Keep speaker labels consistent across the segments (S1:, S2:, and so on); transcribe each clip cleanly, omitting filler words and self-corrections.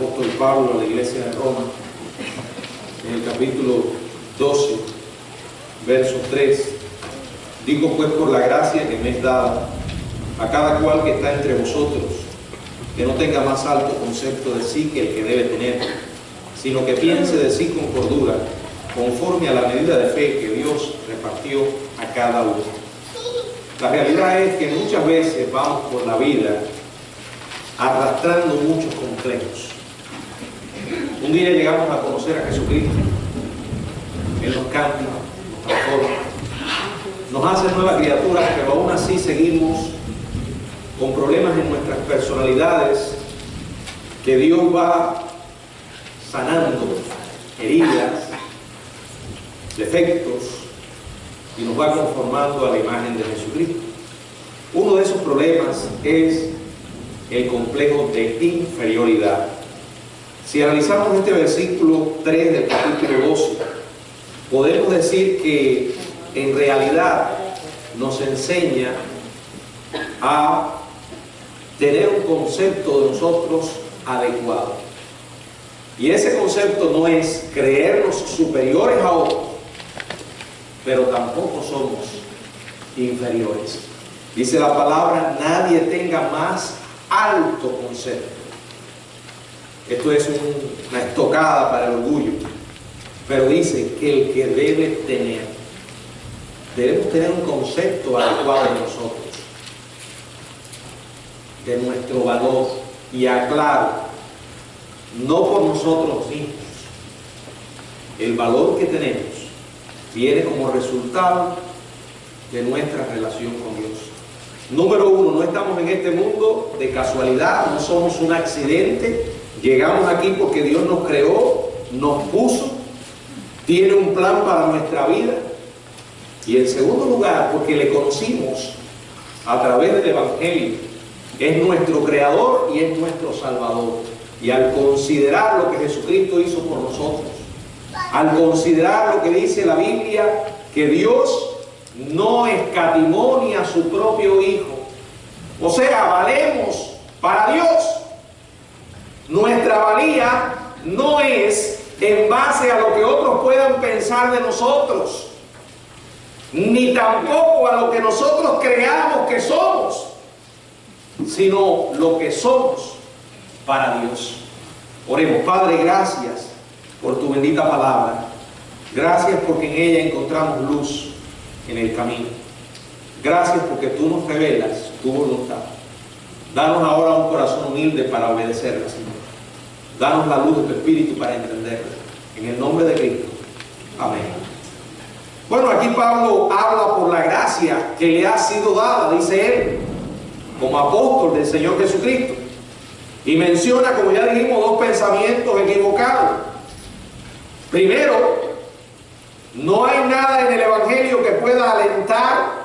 S1: apóstol Pablo a la iglesia de Roma, en el capítulo 12, verso 3. Digo pues por la gracia que me es dada a cada cual que está entre vosotros, que no tenga más alto concepto de sí que el que debe tener, sino que piense de sí con cordura, conforme a la medida de fe que Dios repartió a cada uno. La realidad es que muchas veces vamos por la vida arrastrando muchos complejos. Un día llegamos a conocer a Jesucristo. Él nos cambia, nos transforma, nos hace nuevas criaturas, pero aún así seguimos con problemas en nuestras personalidades que Dios va sanando, heridas, defectos, y nos va conformando a la imagen de Jesucristo. Uno de esos problemas es el complejo de inferioridad. Si analizamos este versículo 3 del capítulo 12, podemos decir que en realidad nos enseña a tener un concepto de nosotros adecuado. Y ese concepto no es creernos superiores a otros, pero tampoco somos inferiores. Dice la palabra, nadie tenga más alto concepto. Esto es una estocada para el orgullo, pero dice que el que debe tener, debemos tener un concepto adecuado de nosotros, de nuestro valor, y aclaro, no por nosotros mismos. El valor que tenemos viene como resultado de nuestra relación con Dios. Número uno, no estamos en este mundo de casualidad, no somos un accidente. Llegamos aquí porque Dios nos creó, nos puso, tiene un plan para nuestra vida. Y en segundo lugar, porque le conocimos a través del Evangelio. Es nuestro Creador y es nuestro Salvador. Y al considerar lo que Jesucristo hizo por nosotros, al considerar lo que dice la Biblia, que Dios no escatimó ni a su propio Hijo, o sea, valemos para Dios. Nuestra valía no es en base a lo que otros puedan pensar de nosotros, ni tampoco a lo que nosotros creamos que somos, sino lo que somos para Dios. Oremos. Padre, gracias por tu bendita palabra. Gracias porque en ella encontramos luz en el camino. Gracias porque tú nos revelas tu voluntad. Danos ahora un corazón humilde para obedecerla, Señor. Danos la luz de tu Espíritu para entenderla. En el nombre de Cristo. Amén. Bueno, aquí Pablo habla por la gracia que le ha sido dada, dice él, como apóstol del Señor Jesucristo. Y menciona, como ya dijimos, dos pensamientos equivocados. Primero, no hay nada en el Evangelio que pueda alentar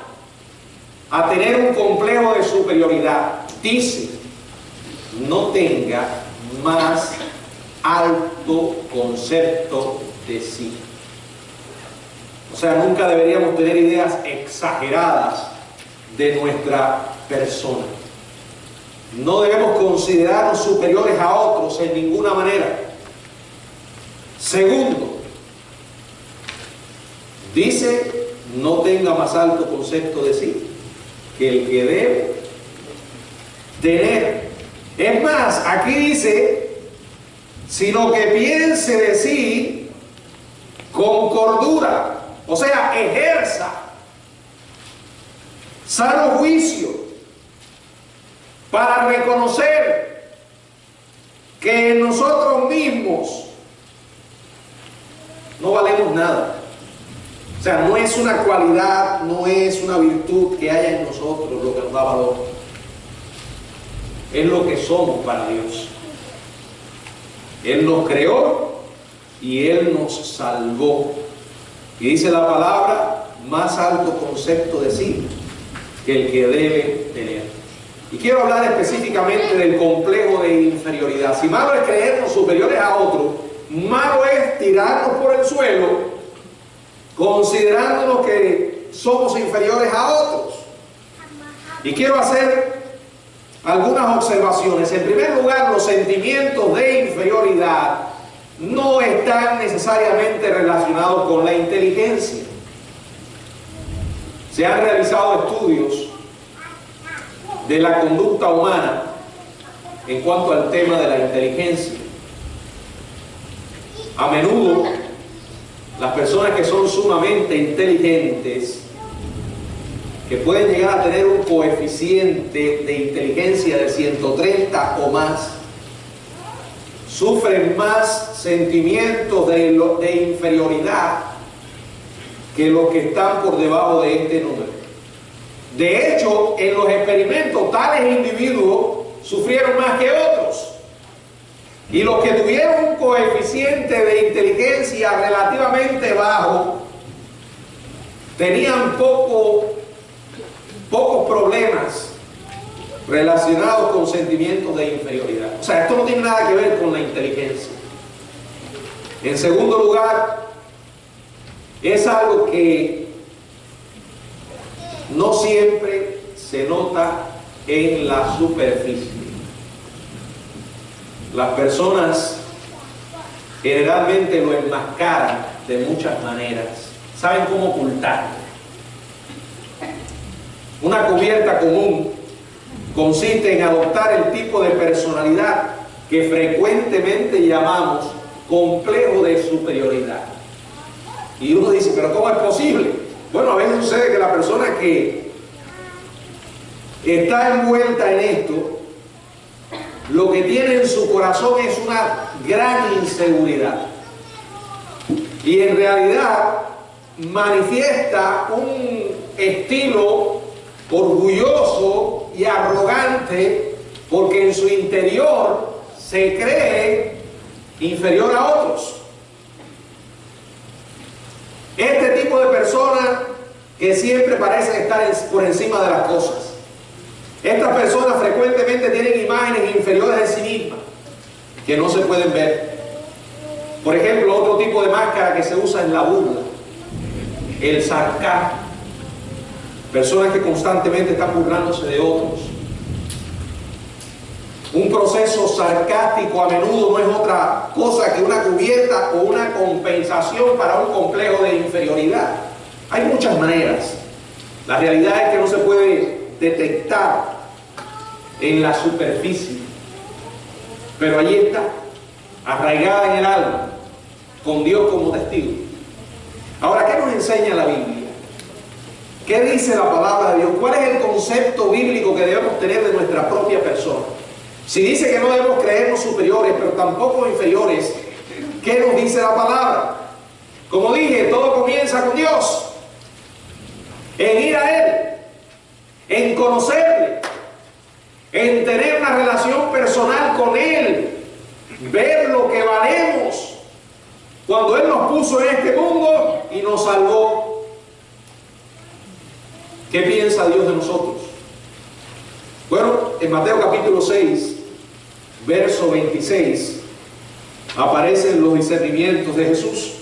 S1: a tener un complejo de superioridad. Dice, no tenga más alto concepto de sí. O sea, nunca deberíamos tener ideas exageradas de nuestra persona. No debemos considerarnos superiores a otros en ninguna manera. Segundo, dice, no tenga más alto concepto de sí que el que debe tener. Es más, aquí dice, sino que piense de sí con cordura, o sea, ejerza sano juicio para reconocer que nosotros mismos no valemos nada. O sea, no es una cualidad, no es una virtud que haya en nosotros lo que nos da valor. Es lo que somos para Dios. Él nos creó y Él nos salvó. Y dice la palabra, más alto concepto de sí que el que debe tener. Y quiero hablar específicamente del complejo de inferioridad. Si malo es creernos superiores a otros, malo es tirarnos por el suelo considerándonos que somos inferiores a otros. Y quiero hacer algunas observaciones. En primer lugar, los sentimientos de inferioridad no están necesariamente relacionados con la inteligencia. Se han realizado estudios de la conducta humana en cuanto al tema de la inteligencia. A menudo, las personas que son sumamente inteligentes, que pueden llegar a tener un coeficiente de inteligencia de 130 o más, sufren más sentimientos de inferioridad que los que están por debajo de este número. De hecho, en los experimentos, tales individuos sufrieron más que otros. Y los que tuvieron un coeficiente de inteligencia relativamente bajo tenían pocos problemas relacionados con sentimientos de inferioridad. O sea, esto no tiene nada que ver con la inteligencia. En segundo lugar, es algo que no siempre se nota en la superficie. Las personas generalmente lo enmascaran de muchas maneras. Saben cómo ocultarlo. Una cubierta común consiste en adoptar el tipo de personalidad que frecuentemente llamamos complejo de superioridad. Y uno dice, ¿pero cómo es posible? Bueno, a veces sucede que la persona que está envuelta en esto, lo que tiene en su corazón es una gran inseguridad. Y en realidad manifiesta un estilo orgulloso y arrogante porque en su interior se cree inferior a otros. Este tipo de personas que siempre parecen estar por encima de las cosas. Estas personas frecuentemente tienen imágenes inferiores de sí mismas que no se pueden ver. Por ejemplo, otro tipo de máscara que se usa es la burla, el sarcasmo. Personas que constantemente están burlándose de otros. Un proceso sarcástico a menudo no es otra cosa que una cubierta o una compensación para un complejo de inferioridad. Hay muchas maneras. La realidad es que no se puede detectar en la superficie, pero allí está, arraigada en el alma, con Dios como testigo. Ahora, ¿qué nos enseña la Biblia? ¿Qué dice la palabra de Dios? ¿Cuál es el concepto bíblico que debemos tener de nuestra propia persona? Si dice que no debemos creernos superiores, pero tampoco inferiores, ¿qué nos dice la palabra? Como dije, todo comienza con Dios, en ir a Él, en conocerle, en tener una relación personal con Él, ver lo que valemos cuando Él nos puso en este mundo y nos salvó. ¿Qué piensa Dios de nosotros? Bueno, en Mateo capítulo 6, verso 26, aparecen los discernimientos de Jesús.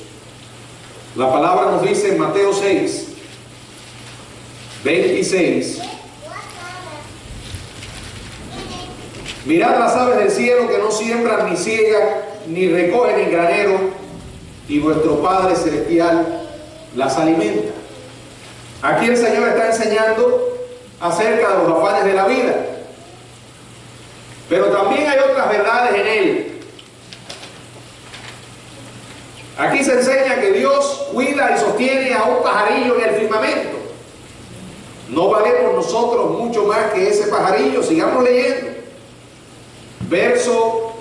S1: La palabra nos dice en Mateo 6, 26, mirad las aves del cielo que no siembran ni ciegan ni recogen en granero, y vuestro Padre Celestial las alimenta. Aquí el Señor está enseñando acerca de los afanes de la vida, pero también hay otras verdades en Él. Aquí se enseña que Dios cuida y sostiene a un pajarillo en el firmamento. No valemos nosotros mucho más que ese pajarillo. Sigamos leyendo. Verso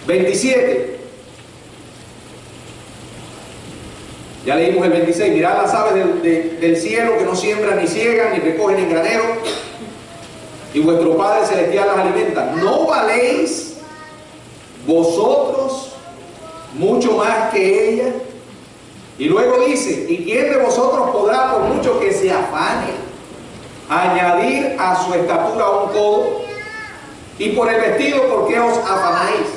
S1: 27. Ya leímos el 26. Mirad las aves del cielo que no siembran ni ciegan ni recogen en granero, y vuestro Padre Celestial las alimenta. ¿No valéis vosotros mucho más que ellas? Y luego dice, ¿y quién de vosotros podrá, por mucho que se afane, añadir a su estatura un codo? Y por el vestido, ¿por qué os afanáis?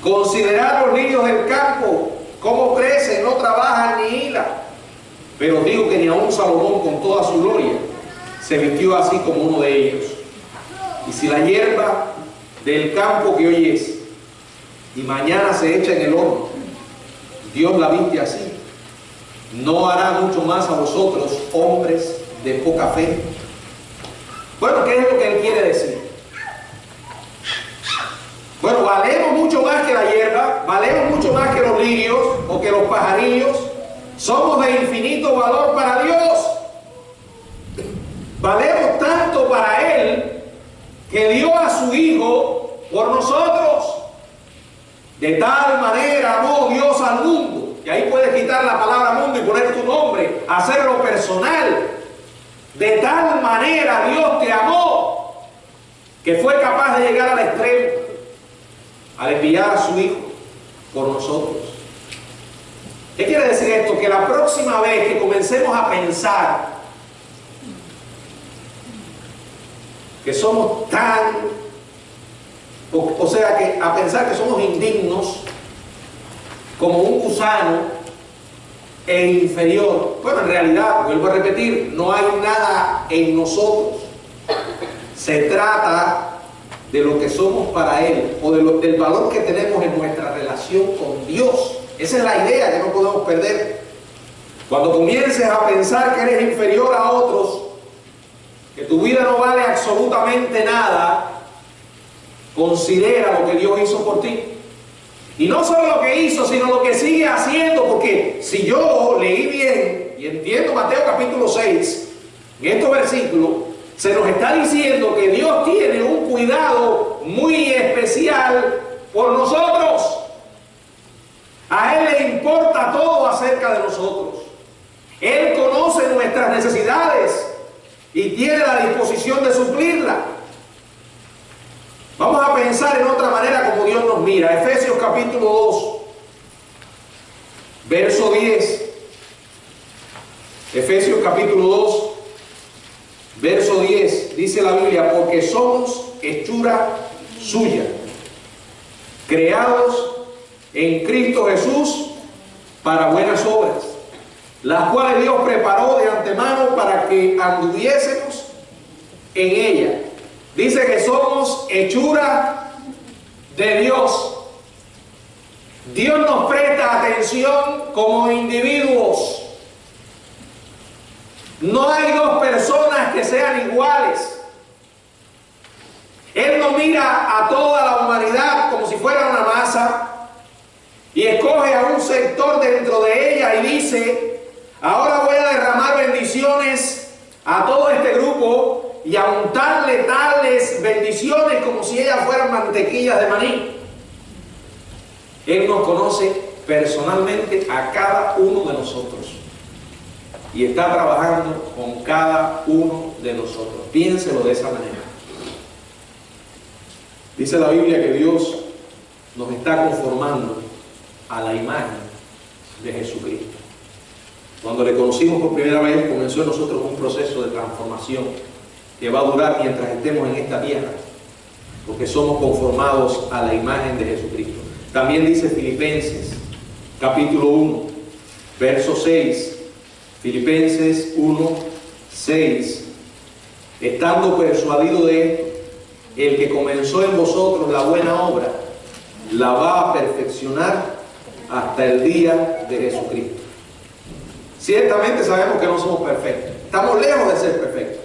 S1: Considerad los niños del campo, cómo crecen, no trabajan ni hilan. Pero os digo que ni aun Salomón con toda su gloria se vistió así como uno de ellos. Y si la hierba del campo que hoy es y mañana se echa en el horno, Dios la viste así, ¿no hará mucho más a vosotros, hombres de poca fe? Bueno, ¿qué es lo que él quiere decir? Bueno, valemos mucho más que la hierba, valemos mucho más que los lirios o que los pajarillos, somos de infinito valor para Dios. Valemos tanto para Él que dio a su Hijo por nosotros. De tal manera amó Dios al mundo. Y ahí puedes quitar la palabra mundo y poner tu nombre, hacerlo personal. De tal manera Dios te amó que fue capaz de llegar al extremo al enviar a su Hijo por nosotros. ¿Qué quiere decir esto? Que la próxima vez que comencemos a pensar que somos o sea, que a pensar que somos indignos como un gusano e inferior, bueno, en realidad, vuelvo a repetir, no hay nada en nosotros. Se trata de lo que somos para Él, o del valor que tenemos en nuestra relación con Dios. Esa es la idea que no podemos perder. Cuando comiences a pensar que eres inferior a otros, que tu vida no vale absolutamente nada, considera lo que Dios hizo por ti. Y no solo lo que hizo, sino lo que sigue haciendo, porque si yo leí bien y entiendo Mateo capítulo 6, en estos versículos, se nos está diciendo que Dios tiene un cuidado muy especial por nosotros. A Él le importa todo acerca de nosotros. Él conoce nuestras necesidades y tiene la disposición de suplirla. Vamos a pensar en otra manera como Dios nos mira. Efesios capítulo 2, verso 10. Efesios capítulo 2, verso 10, dice la Biblia: porque somos hechura suya, creados en Cristo Jesús para buenas obras, las cuales Dios preparó de antemano para que anduviésemos en ella. Dice que somos hechura de Dios. Dios nos presta atención como individuos. No hay dos personas que sean iguales. Él no mira a toda la humanidad como si fuera una masa y escoge a un sector dentro de ella y dice: ahora voy a derramar bendiciones a todo este grupo y a untarle tales bendiciones como si ellas fueran mantequillas de maní. Él nos conoce personalmente a cada uno de nosotros y está trabajando con cada uno de nosotros. Piénselo de esa manera. Dice la Biblia que Dios nos está conformando a la imagen de Jesucristo. Cuando le conocimos por primera vez, comenzó en nosotros un proceso de transformación que va a durar mientras estemos en esta tierra, porque somos conformados a la imagen de Jesucristo. También dice Filipenses capítulo 1, verso 6. Filipenses 1, 6. Estando persuadido de esto, el que comenzó en vosotros la buena obra, la va a perfeccionar hasta el día de Jesucristo. Ciertamente sabemos que no somos perfectos, estamos lejos de ser perfectos,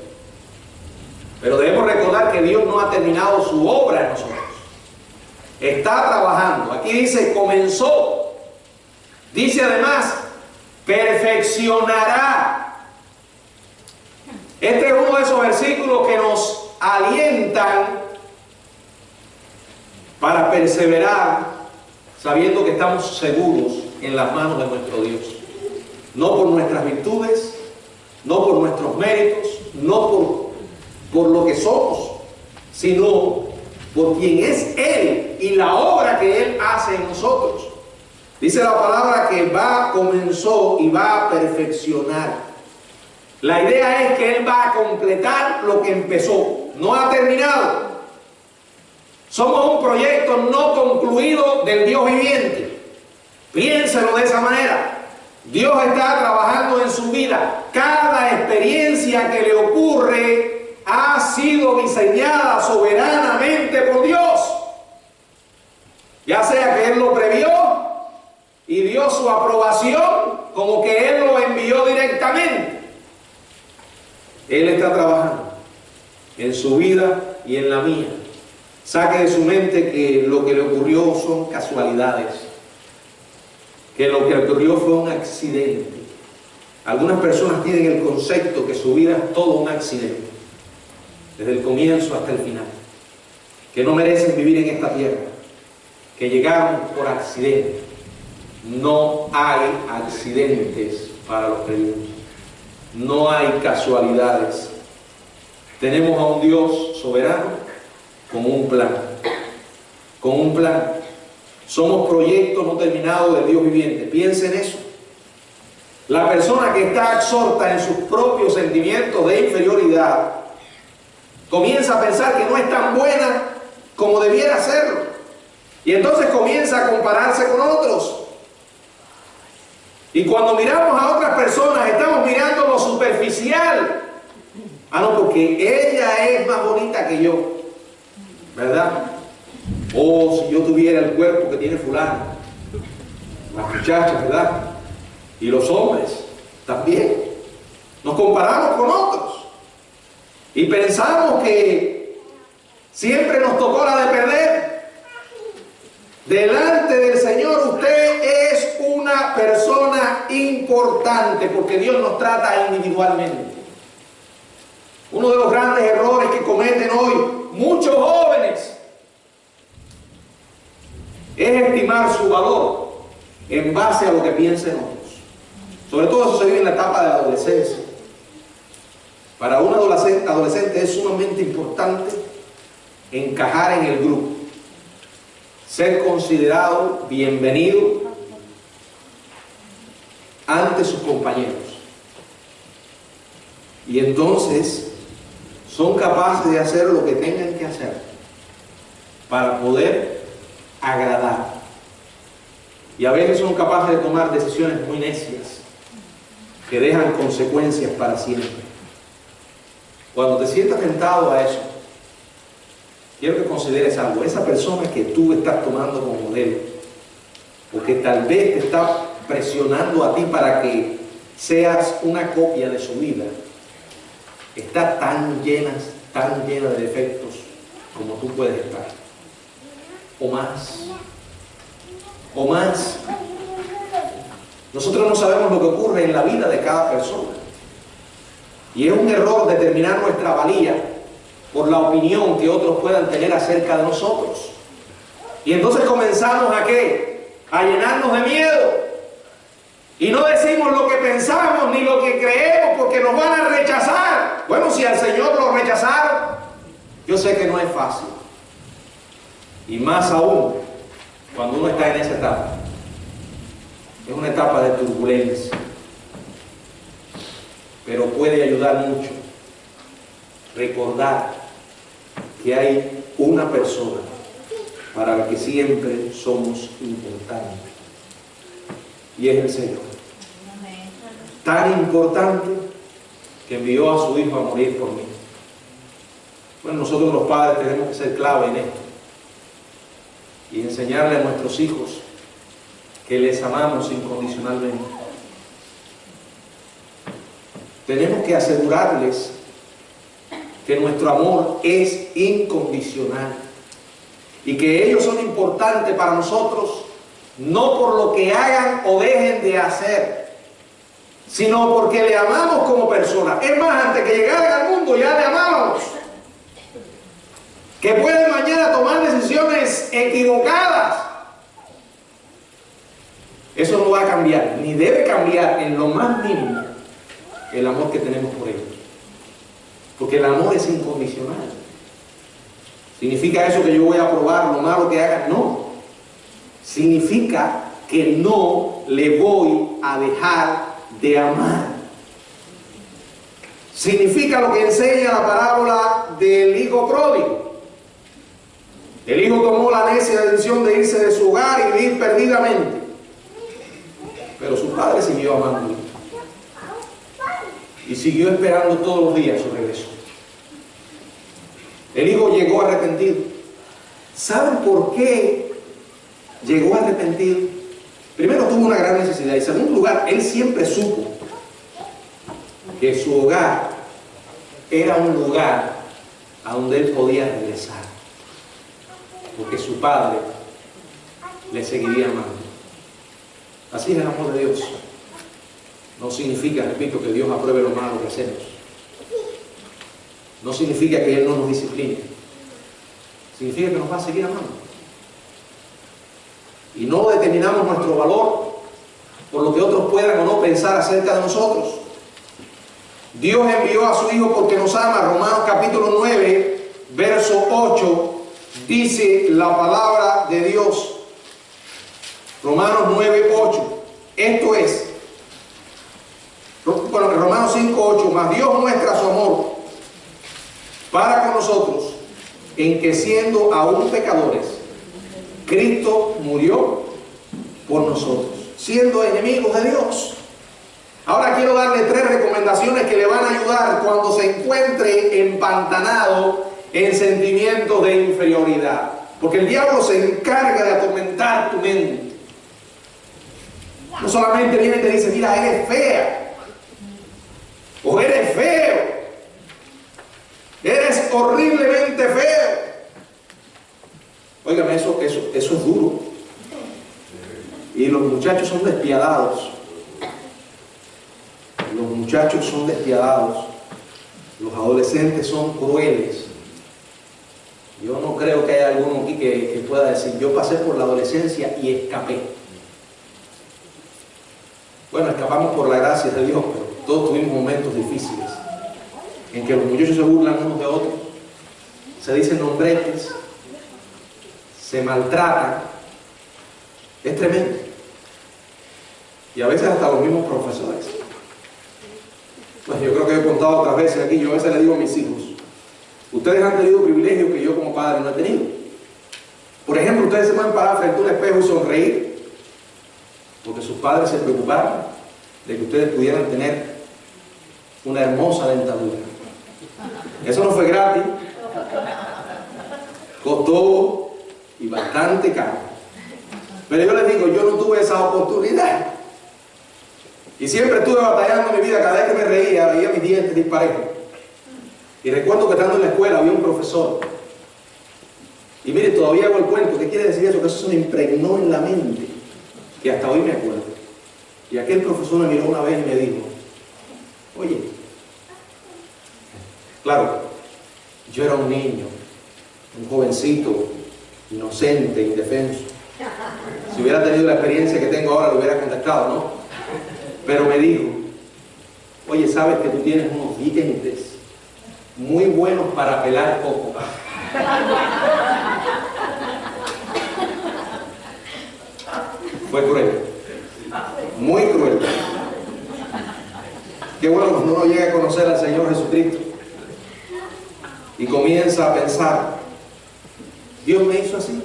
S1: pero debemos recordar que Dios no ha terminado su obra en nosotros. Está trabajando. Aquí dice comenzó. Dice además perfeccionará. Este es uno de esos versículos que nos alientan para perseverar, sabiendo que estamos seguros en las manos de nuestro Dios. No por nuestras virtudes, no por nuestros méritos, no por lo que somos, sino por quien es Él y la obra que Él hace en nosotros. Dice la palabra que comenzó y va a perfeccionar. La idea es que Él va a completar lo que empezó. No ha terminado. Somos un proyecto no concluido del Dios viviente. Piénselo de esa manera. Dios está trabajando en su vida. Cada experiencia que le ocurre ha sido diseñada soberanamente por Dios. Ya sea que Él lo previó y dio su aprobación, como que Él lo envió directamente. Él está trabajando en su vida y en la mía. Saque de su mente que lo que le ocurrió son casualidades, que lo que ocurrió fue un accidente. Algunas personas tienen el concepto que su vida es todo un accidente, desde el comienzo hasta el final, que no merecen vivir en esta tierra, que llegaron por accidente. No hay accidentes para los creyentes, no hay casualidades. Tenemos a un Dios soberano con un plan, con un plan. Somos proyectos no terminados del Dios viviente. Piensa en eso. La persona que está absorta en sus propios sentimientos de inferioridad comienza a pensar que no es tan buena como debiera serlo, y entonces comienza a compararse con otros. Y cuando miramos a otras personas estamos mirando lo superficial. Ah, no, porque ella es más bonita que yo, ¿verdad? O si yo tuviera el cuerpo que tiene fulano, las muchachas, ¿verdad? Y los hombres también. Nos comparamos con otros y pensamos que siempre nos tocó la de perder. Delante del Señor usted es una persona importante, porque Dios nos trata individualmente. Uno de los grandes errores que cometen hoy muchos jóvenes es estimar su valor en base a lo que piensen otros. Sobre todo eso se vive en la etapa de la adolescencia. Para un adolescente es sumamente importante encajar en el grupo, ser considerado bienvenido ante sus compañeros. Y entonces son capaces de hacer lo que tengan que hacer para poder agradar. Y a veces son capaces de tomar decisiones muy necias que dejan consecuencias para siempre. Cuando te sientas tentado a eso, quiero que consideres algo. Esa persona que tú estás tomando como modelo, porque tal vez te está presionando a ti para que seas una copia de su vida, está tan llena de defectos como tú puedes estar, o más. Nosotros no sabemos lo que ocurre en la vida de cada persona, y es un error determinar nuestra valía por la opinión que otros puedan tener acerca de nosotros. Y entonces comenzamos ¿a qué? A llenarnos de miedo, y no decimos lo que pensamos ni lo que creemos, porque nos van a rechazar. Bueno, si al Señor lo rechazaron, yo sé que no es fácil, y más aún cuando uno está en esa etapa. Es una etapa de turbulencia, pero puede ayudar mucho recordar que hay una persona para la que siempre somos importantes, y es el Señor. Tan importante que envió a su Hijo a morir por mí. Bueno, nosotros los padres tenemos que ser clave en esto y enseñarle a nuestros hijos que les amamos incondicionalmente. Tenemos que asegurarles que nuestro amor es incondicional y que ellos son importantes para nosotros, no por lo que hagan o dejen de hacer, sino porque le amamos como persona. Es más, antes que llegaran al mundo ya le amábamos. Que pueden mañana tomar decisiones equivocadas, eso no va a cambiar, ni debe cambiar en lo más mínimo el amor que tenemos por ellos, porque el amor es incondicional. ¿Significa eso que yo voy a aprobar lo malo que hagan? No. Significa que no le voy a dejar de amar. Significa lo que enseña la parábola del hijo pródigo. El hijo tomó la necia decisión de irse de su hogar y vivir perdidamente. Pero su padre siguió amándolo y siguió esperando todos los días su regreso. El hijo llegó arrepentido. ¿Saben por qué llegó arrepentido? Primero, tuvo una gran necesidad. Y en segundo lugar, él siempre supo que su hogar era un lugar a donde él podía regresar, porque su padre le seguiría amando. Así es el amor de Dios. No significa, repito, que Dios apruebe lo malo que hacemos. No significa que Él no nos discipline. Significa que nos va a seguir amando. Y no determinamos nuestro valor por lo que otros puedan o no pensar acerca de nosotros. Dios envió a su Hijo porque nos ama. Romanos capítulo 9, verso 8, dice la palabra de Dios. Romanos 9, 8. Esto es, bueno, Romanos 5, 8. Mas Dios muestra su amor para con nosotros en que siendo aún pecadores, Cristo murió por nosotros, siendo enemigos de Dios. Ahora quiero darle 3 recomendaciones que le van a ayudar cuando se encuentre empantanado en sentimientos de inferioridad. Porque el diablo se encarga de atormentar tu mente. No solamente viene y te dice, mira, eres fea, o eres feo, eres horriblemente feo. Óigame, eso es duro. Y los muchachos son despiadados. Los muchachos son despiadados. Los adolescentes son crueles. Yo no creo que haya alguno aquí que pueda decir, yo pasé por la adolescencia y escapé. Bueno, escapamos por la gracia de Dios, pero todos tuvimos momentos difíciles en que los muchachos se burlan unos de otros, se dicen nombretes, se maltratan. Es tremendo. Y a veces hasta los mismos profesores. Pues yo creo que he contado otras veces aquí, yo a veces le digo a mis hijos, ustedes han tenido privilegios que yo como padre no he tenido. Por ejemplo, ustedes se pueden parar frente a un espejo y sonreír porque sus padres se preocuparon de que ustedes pudieran tener una hermosa dentadura. Eso no fue gratis, costó y bastante caro. Pero yo les digo, yo no tuve esa oportunidad. Y siempre estuve batallando en mi vida. Cada vez que me reía, veía mis dientes disparejos. Y recuerdo que estando en la escuela había un profesor. Y mire, todavía hago el cuento. ¿Qué quiere decir eso? Que eso se me impregnó en la mente, que hasta hoy me acuerdo. Y aquel profesor me miró una vez y me dijo, oye, claro, yo era un niño, un jovencito, inocente, indefenso. Si hubiera tenido la experiencia que tengo ahora, lo hubiera contestado, ¿no? Pero me dijo, oye, ¿sabes que tú tienes unos dientes muy buenos para pelar coco? Fue cruel, muy cruel. Qué bueno cuando uno llega a conocer al Señor Jesucristo y comienza a pensar, Dios me hizo así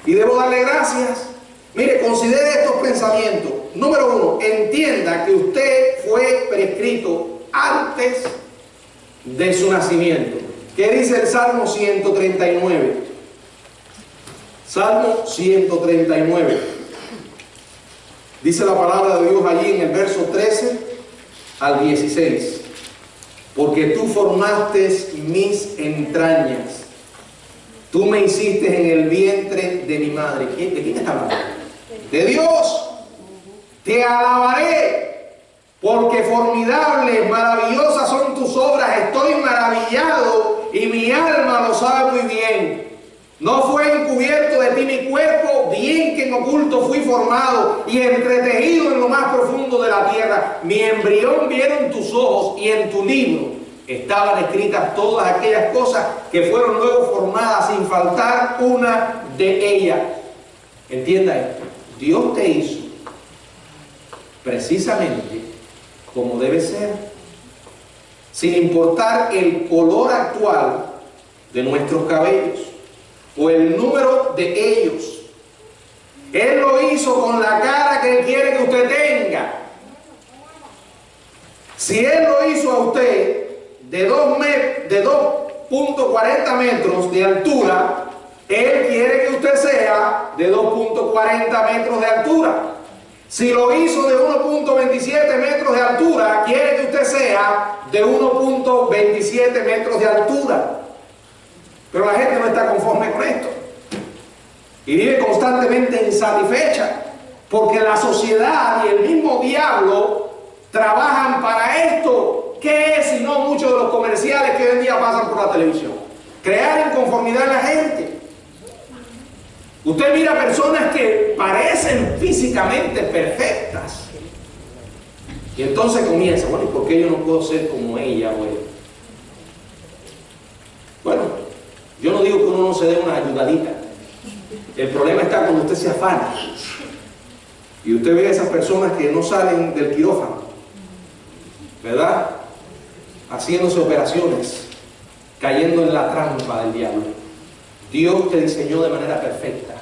S1: y debo darle gracias. Mire, considere estos pensamientos. Número 1, entienda que usted fue prescrito antes de su nacimiento. ¿Qué dice el Salmo 139? Salmo 139. Dice la palabra de Dios allí en el verso 13 al 16. Porque tú formaste mis entrañas. Tú me hiciste en el vientre de mi madre. ¿De quién está hablando? De Dios. Te alabaré, porque formidables, maravillosas son tus obras. Estoy maravillado y mi alma lo sabe muy bien. No fue encubierto de ti mi cuerpo, bien que en oculto fui formado y entretejido en lo más profundo de la tierra. Mi embrión vieron tus ojos y en tu libro estaban escritas todas aquellas cosas que fueron luego formadas sin faltar una de ellas. Entienda esto, Dios te hizo precisamente como debe ser, sin importar el color actual de nuestros cabellos o el número de ellos. Él lo hizo con la cara que Él quiere que usted Si Él lo hizo a usted de 2.40 metros de altura, Él quiere que usted sea de 2.40 metros de altura. Si lo hizo de 1.27 metros de altura, quiere que usted sea de 1.27 metros de altura. Pero la gente no está conforme con esto y vive constantemente insatisfecha, porque la sociedad y el mismo diablo trabajan para esto. ¿Qué es sino muchos de los comerciales que hoy en día pasan por la televisión? Crear inconformidad en la gente. Usted mira personas que parecen físicamente perfectas y entonces comienza, bueno, ¿y por qué yo no puedo ser como ella o él? Bueno, yo no digo que uno no se dé una ayudadita. El problema está cuando usted se afana y usted ve a esas personas que no salen del quirófano, ¿verdad? Haciéndose operaciones, cayendo en la trampa del diablo. Dios te diseñó de manera perfecta.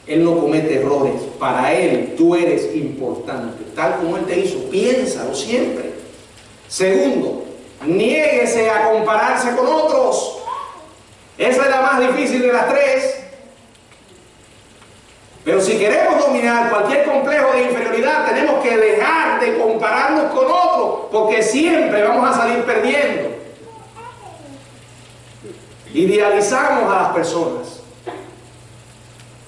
S1: Él no comete errores. Para Él tú eres importante, tal como Él te hizo. Piénsalo siempre. Segundo, niéguese a compararse con otros. Esa es la más difícil de las tres. Pero si queremos dominar cualquier complejo de inferioridad, tenemos que dejar de compararnos con otros, porque siempre vamos a salir perdiendo. Idealizamos a las personas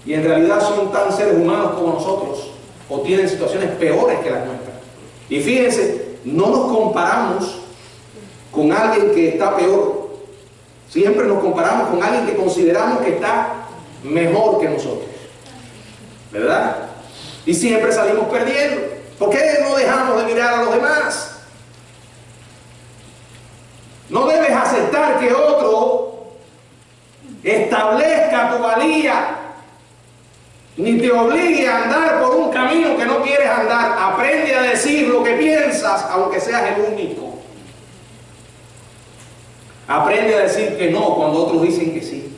S1: y en realidad son tan seres humanos como nosotros o tienen situaciones peores que las nuestras. Y fíjense, no nos comparamos con alguien que está peor. Siempre nos comparamos con alguien que consideramos que está mejor que nosotros, ¿verdad? Y siempre salimos perdiendo. ¿Por qué no dejamos de mirar a los demás? No debes aceptar que otro establezca tu valía, ni te obligue a andar por un camino que no quieres andar. Aprende a decir lo que piensas, aunque seas el único. Aprende a decir que no cuando otros dicen que sí,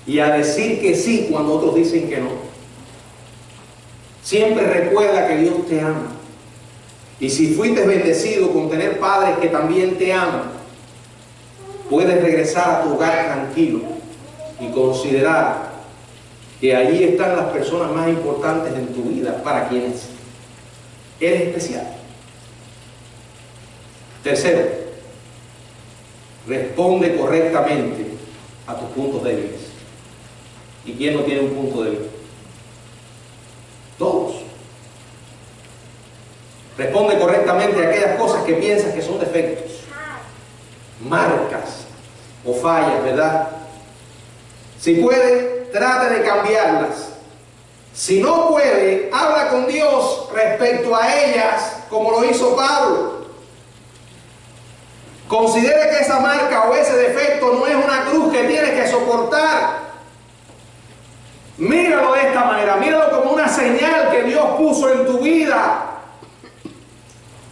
S1: y a decir que sí cuando otros dicen que no. Siempre recuerda que Dios te ama, y si fuiste bendecido con tener padres que también te aman, puedes regresar a tu hogar tranquilo y considerar que allí están las personas más importantes en tu vida, para quienes eres especial. Tercero, responde correctamente a tus puntos débiles. ¿Y quién no tiene un punto débil? Todos. Responde correctamente a aquellas cosas que piensas que son defectos, marcas o fallas, ¿verdad? Si puede, trate de cambiarlas. Si no puede, habla con Dios respecto a ellas, como lo hizo Pablo. Considere que esa marca o ese defecto no es una cruz que tienes que soportar. Míralo de esta manera, míralo como una señal que Dios puso en tu vida.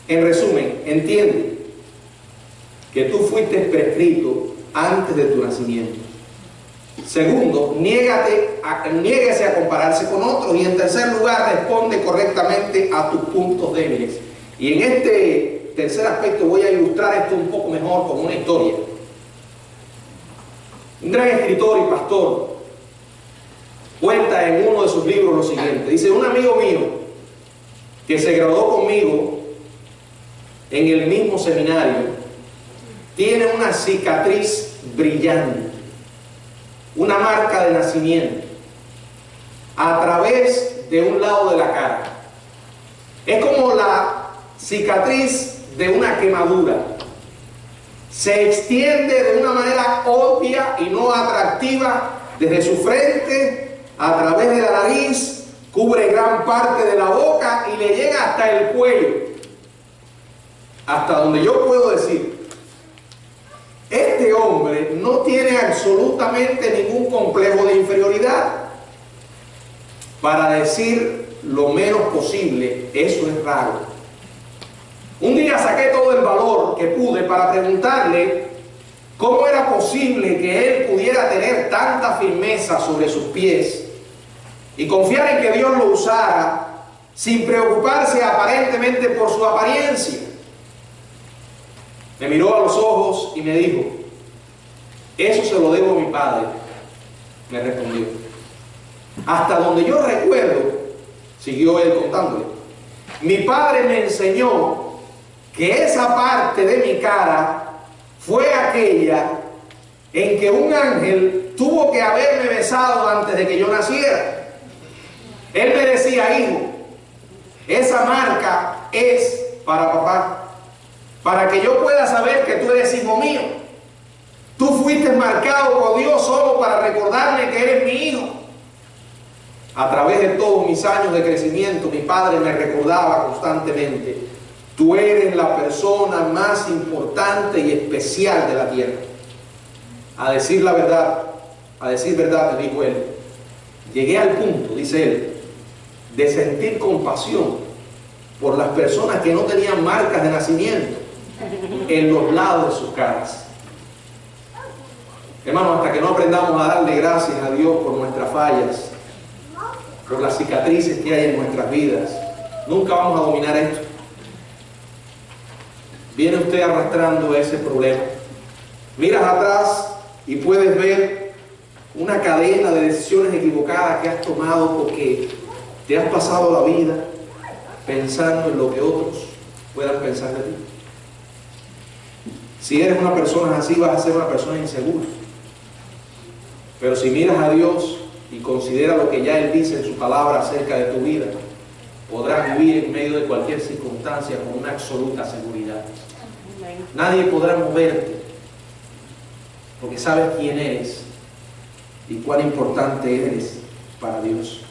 S1: En resumen, entiende que tú fuiste prescrito antes de tu nacimiento. Segundo, niéguese a compararse con otros. Y en tercer lugar, responde correctamente a tus puntos débiles. Y en este tercer aspecto voy a ilustrar esto un poco mejor con una historia. Un gran escritor y pastor cuenta en uno de sus libros lo siguiente. Dice, un amigo mío que se graduó conmigo en el mismo seminario tiene una cicatriz brillante, una marca de nacimiento a través de un lado de la cara. Es como la cicatriz de una quemadura. Se extiende de una manera obvia y no atractiva desde su frente a través de la nariz, cubre gran parte de la boca y le llega hasta el cuello. Hasta donde yo puedo decir, este hombre no tiene absolutamente ningún complejo de inferioridad. Para decir lo menos posible, eso es raro. Un día saqué todo el valor que pude para preguntarle cómo era posible que él pudiera tener tanta firmeza sobre sus pies y confiar en que Dios lo usara sin preocuparse aparentemente por su apariencia. Me miró a los ojos y me dijo: eso se lo debo a mi padre. Me respondió. Hasta donde yo recuerdo, siguió él contándole, mi padre me enseñó que esa parte de mi cara fue aquella en que un ángel tuvo que haberme besado antes de que yo naciera. Él me decía: hijo, esa marca es para papá, para que yo pueda saber que tú eres hijo mío. Tú fuiste marcado por Dios solo para recordarme que eres mi hijo. A través de todos mis años de crecimiento, mi padre me recordaba constantemente: tú eres la persona más importante y especial de la tierra. A decir la verdad, me dijo él, llegué al punto, dice él, de sentir compasión por las personas que no tenían marcas de nacimiento en los lados de sus caras. Hermanos, hasta que no aprendamos a darle gracias a Dios por nuestras fallas, por las cicatrices que hay en nuestras vidas, nunca vamos a dominar esto. Viene usted arrastrando ese problema. Miras atrás y puedes ver una cadena de decisiones equivocadas que has tomado porque te has pasado la vida pensando en lo que otros puedan pensar de ti. Si eres una persona así, vas a ser una persona insegura. Pero si miras a Dios y considera lo que ya Él dice en su palabra acerca de tu vida, podrás vivir en medio de cualquier circunstancia con una absoluta seguridad. Nadie podrá moverte, porque sabes quién eres y cuán importante eres para Dios.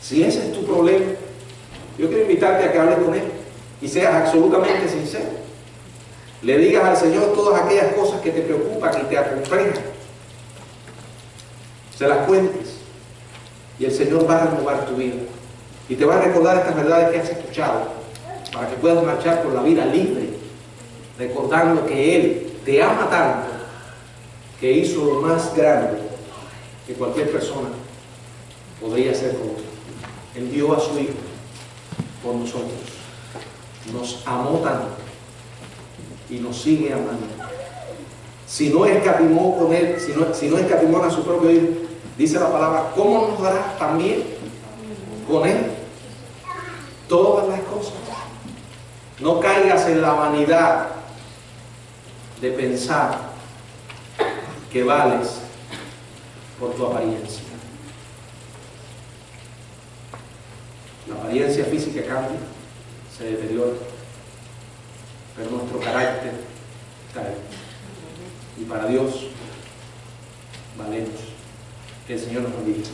S1: Si ese es tu problema, yo quiero invitarte a que hables con Él y seas absolutamente sincero. Le digas al Señor todas aquellas cosas que te preocupan y te acomplejan. Se las cuentes y el Señor va a renovar tu vida y te va a recordar estas verdades que has escuchado para que puedas marchar por la vida libre, recordando que Él te ama tanto que hizo lo más grande que cualquier persona podría hacer por nosotros. Él dio a su Hijo por nosotros, nos amó tanto y nos sigue amando. Si no escatimó con Él, si no escatimó a su propio Hijo, dice la palabra, ¿cómo nos dará también con Él todas las cosas? No caigas en la vanidad de pensar que vales por tu apariencia. La apariencia física cambia, se deteriora, pero nuestro carácter cae. Y para Dios valemos. Que el Señor nos bendiga.